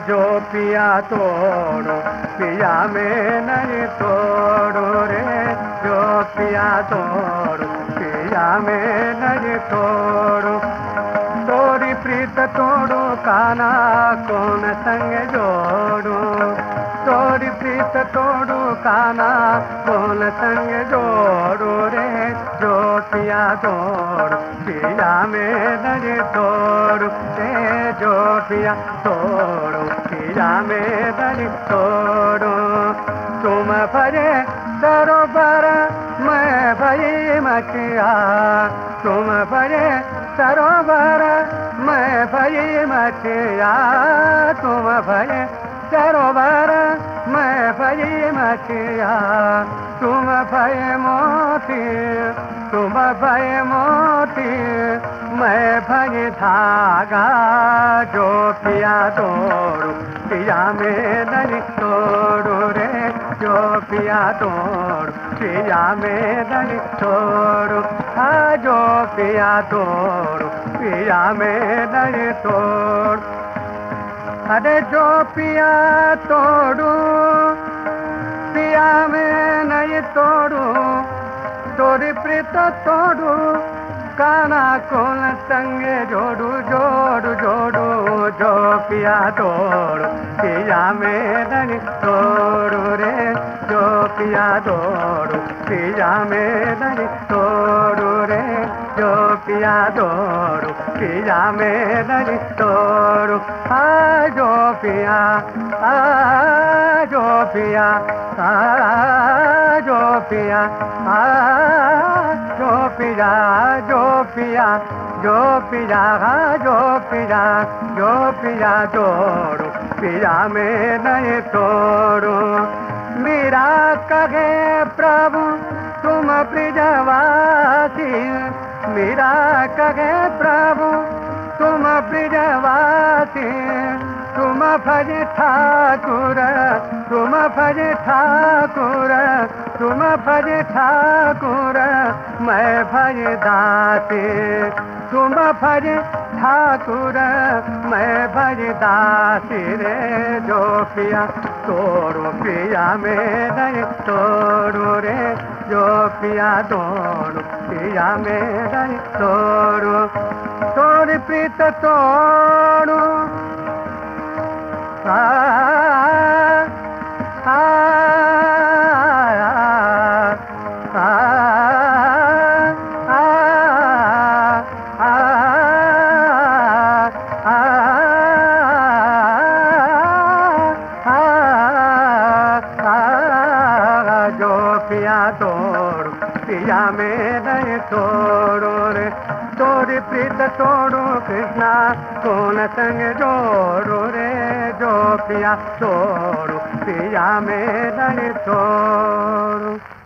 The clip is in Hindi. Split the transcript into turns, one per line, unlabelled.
जो पिया तोड़ो पिया में नहीं तोड़ो रे, जो पिया तोड़ो पिया में नहीं तोड़ो। तोरी प्रीत तोड़ो काना कौन संग जोड़ो, तोरी प्रीत तोड़ो काना कौन संग जोड़ो रे, जो पिया तोड़ो पिया में नहीं तोड़ो रे, जो पिया तोड़ो पिया में नहीं तोड़ो। तुम भरे सरोवर मैं भई मछिया, तुम भरे सरोवर मैं भई मछिया, तुम भरे सरोवर मैं भई मछिया, तुम भय मोती, तुम भय मोती मैं भय धागा, जो पिया तोड़ो पिया में नहीं तोड़ो रे, जो पिया तोड़ो पिया में नहीं तोड़ो, जो पिया तोड़ो पिया में नहीं तोड़ो। अरे जो पिया तोड़ो पिया में नहीं तोड़ो, तोरी प्रीत तोड़ो काना कौन संगे जोड़ू जोड़ू जोड़ू, जो पिया तोड़ो पिया में नहीं तोड़ो रे, जो पिया तोड़ो पिया में नहीं तोड़ो रे, जो पिया तोड़ो पिया में नहीं तोड़ो। जो पिया जो पिया जो पिया जो पिया जो पिया जो पिया जो पिया जो पिया तोड़ो पिया में नहीं तोड़ो। मेरा कहे प्रभु तुम ब्रिजवासी, मेरा कहे प्रभु तुम ब्रिजवासी, तुम भज ठाकुर, तुम भज ठाकुर, तुम भज ठाकुर मैं भज दासी, तुम भज ठाकुर मैं भज दासी रे, जो पिया तोड़ो पिया में नहीं तोड़ो रे, जो पिया तोड़ो पिया में नहीं तोड़ो। तोरी प्रीत तोड़ो जो पिया तोड़ो पिया में नहीं तोड़ो रे, तोरी प्रीत तोड़ो कृष्णा कौन संग जोड़ो रे, जो पिया तोड़ो पिया में नहीं तोड़ो।